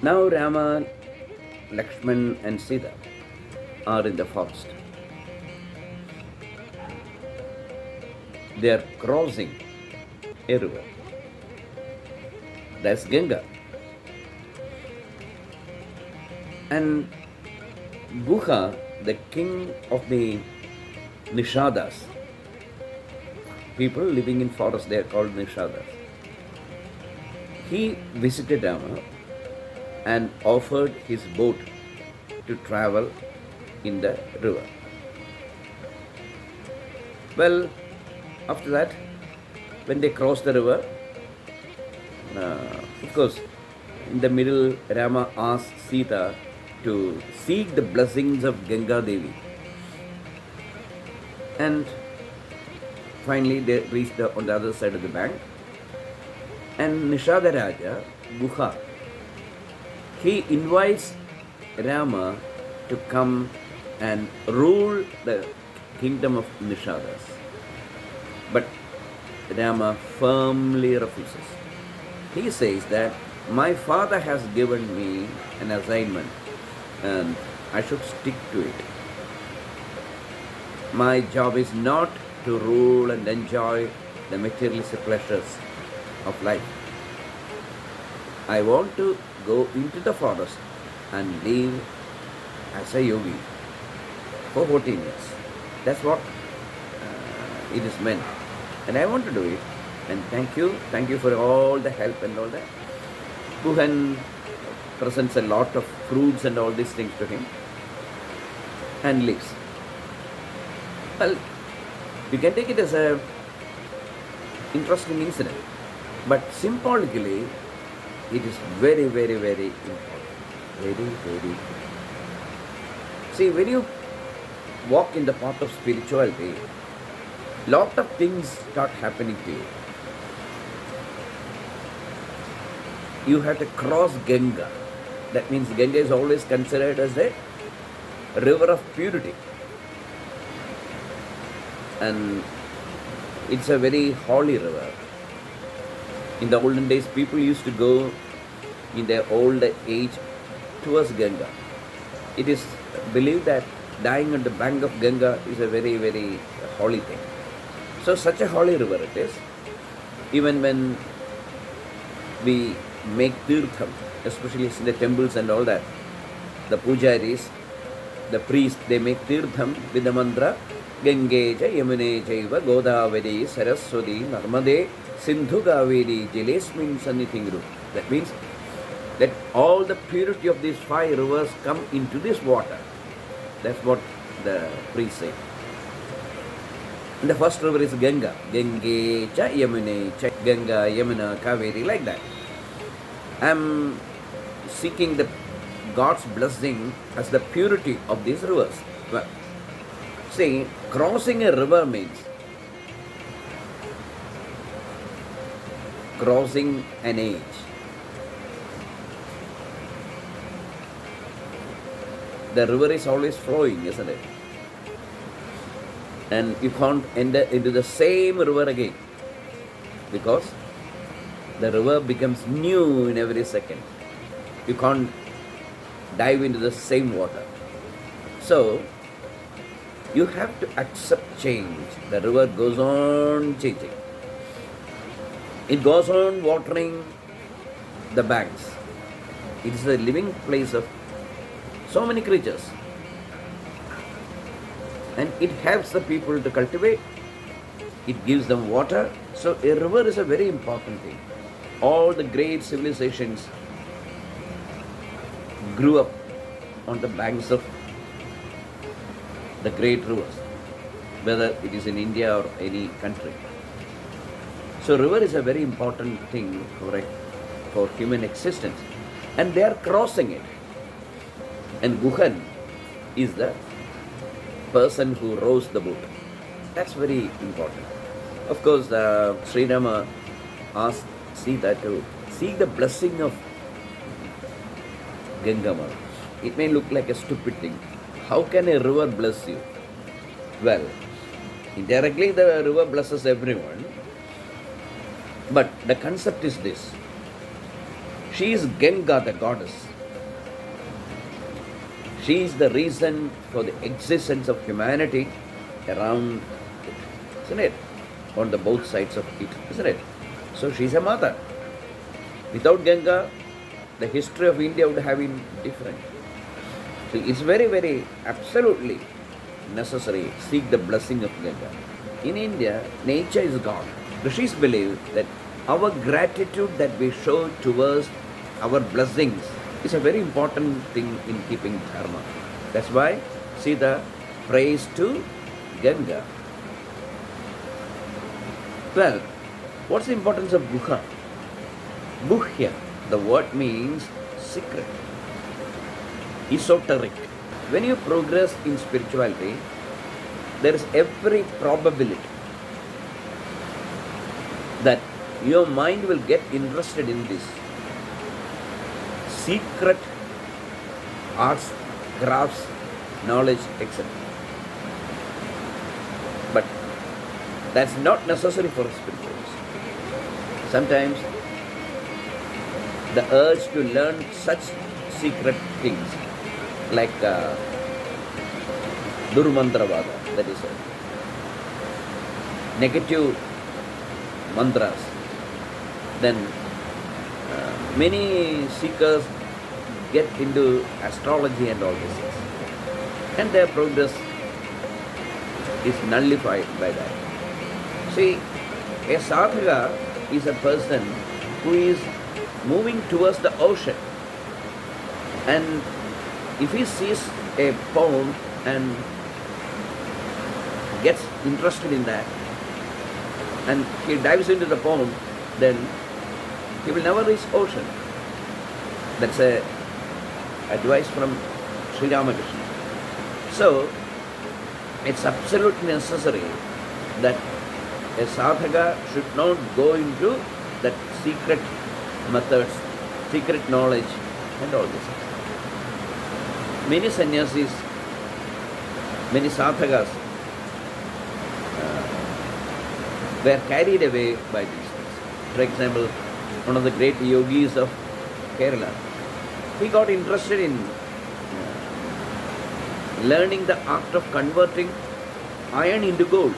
Now Rama, Lakshman and Sita are in the forest. They are crossing a river. That's Ganga. And Guha, the king of the Nishadas, people living in forest, they are called Nishadas. He visited Rama and offered his boat to travel in the river. Well, after that, when they crossed the river, of course, in the middle, Rama asked Sita to seek the blessings of Ganga Devi. And finally, they reached on the other side of the bank. And Nishada Raja, Guha, he invites Rama to come and rule the kingdom of Nishadas. But Rama firmly refuses. He says that my father has given me an assignment and I should stick to it. My job is not to rule and enjoy the materialistic pleasures of life. I want to go into the forest and live as a yogi for 14 years. That's what it is meant. And I want to do it. And thank you for all the help and all that. Guhan presents a lot of fruits and all these things to him and leaves. Well, you can take it as a interesting incident, but symbolically, it is very, very, very important. Very, very. See, when you walk in the path of spirituality, lot of things start happening to you. You have to cross Ganga. That means Ganga is always considered as a river of purity. And it's a very holy river. In the olden days, people used to go in their old age towards Ganga. It is believed that dying on the bank of Ganga is a very, very holy thing. So such a holy river it is. Even when we make tirtham, especially in the temples and all that, the pujaris, the priests, they make tirtham with the mantra Gange ja Yamune jaiva Godavari Saraswati Narmade Sindhu Kaveri Jalesmin Sannithingru. That means that all the purity of these 5 rivers come into this water. That's what the priests say. And the first river is Ganga. Gange cha Yamune cha Ganga, Yamuna, Kaveri, like that. I'm seeking the God's blessing as the purity of these rivers. Well, see, crossing a river means crossing an age. The river is always flowing, isn't it? And you can't enter into the same river again because the river becomes new in every second. You can't dive into the same water. So, you have to accept change. The river goes on changing. It goes on watering the banks. It is a living place of so many creatures. And it helps the people to cultivate. It gives them water. So a river is a very important thing. All the great civilizations grew up on the banks of the great rivers, whether it is in India or any country. So river is a very important thing for human existence. And they are crossing it. And Guhan is the person who rows the boat. That's very important. Of course, Sri Rama asked Sita to seek the blessing of Gangama. It may look like a stupid thing. How can a river bless you? Well, indirectly the river blesses everyone. But the concept is this. She is Ganga, the goddess. She is the reason for the existence of humanity around it, isn't it? On the both sides of it, isn't it? So she is a mother. Without Ganga, the history of India would have been different. So it's very, very absolutely necessary seek the blessing of Ganga. In India, nature is God. Rishis believe that our gratitude that we show towards our blessings is a very important thing in keeping dharma. That's why Sita prays to Ganga. Well, what's the importance of Guha? Guhya, the word means secret, esoteric. When you progress in spirituality, there is every probability that your mind will get interested in this secret arts, crafts, knowledge, etc. But that's not necessary for spiritualists. Sometimes the urge to learn such secret things like Durmantravada, that is negative mantras. Then many seekers get into astrology and all these things, and their progress is nullified by that. See, a sadhaka is a person who is moving towards the ocean, and if he sees a pond and gets interested in that and he dives into the pond, then he will never reach ocean. That's a advice from Sri Ramakrishna. So it's absolutely necessary that a sadhaka should not go into that secret methods, secret knowledge and all this. Many sannyasis, many sadhakas were carried away by these things. For example, one of the great yogis of Kerala, he got interested in learning the art of converting iron into gold.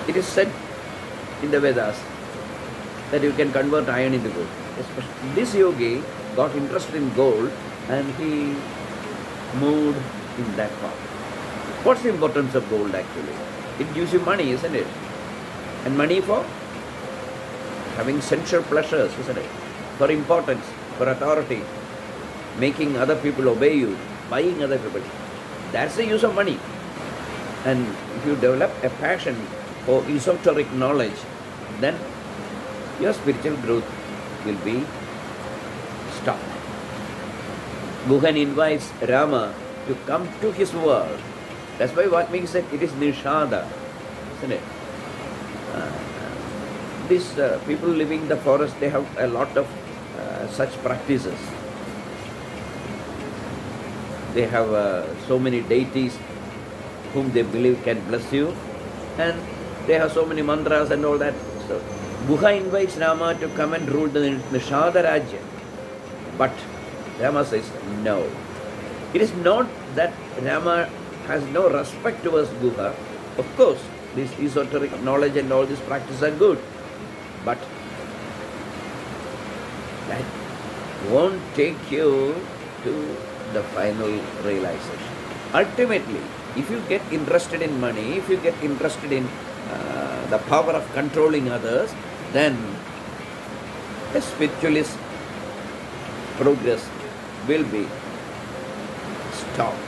It is said in the Vedas that you can convert iron into gold. This yogi got interested in gold and he moved in that path. What's the importance of gold actually? It gives you money, isn't it? And money for having sensual pleasures, isn't it? For importance, for authority, making other people obey you, buying other people. That's the use of money. And if you develop a passion for esoteric knowledge, then your spiritual growth will be stopped. Guhan invites Rama to come to his world. That's why what makes it is Nishada, isn't it? These people living in the forest, they have a lot of such practices. They have so many deities whom they believe can bless you, and they have so many mantras and all that. So Guha invites Rama to come and rule the Nishada Rajya. But Rama says no. It is not that Rama has no respect towards Guha. Of course, this esoteric knowledge and all these practices are good, but that won't take you to the final realization. Ultimately, if you get interested in money, if you get interested in the power of controlling others, then a spiritualist progress will be stopped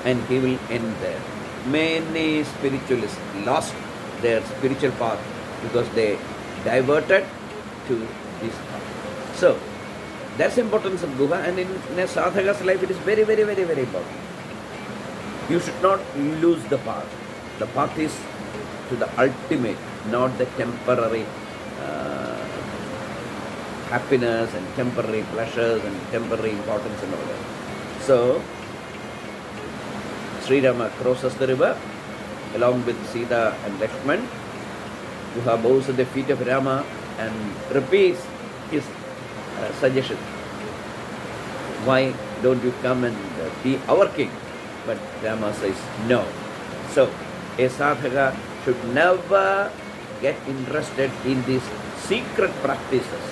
and he will end there. Many spiritualists lost their spiritual path because they diverted to this path. So, that's the importance of Guha, and in a sadhaka's life it is very, very, very, very important. You should not lose the path. The path is to the ultimate, not the temporary happiness and temporary pleasures and temporary importance and all that. So, Sri Rama crosses the river along with Sita and Lakshman. Guha bows at the feet of Rama and repeats his suggestion. Why don't you come and be our king? But Rama says no. So a sadhaka should never get interested in these secret practices.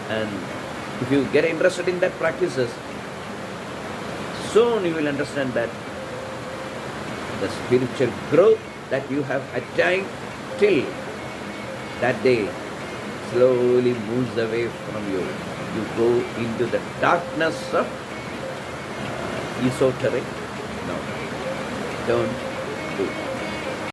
And if you get interested in that practices, soon you will understand that the spiritual growth that you have attained till that day slowly moves away from you. You go into the darkness of esoteric. No, don't do that.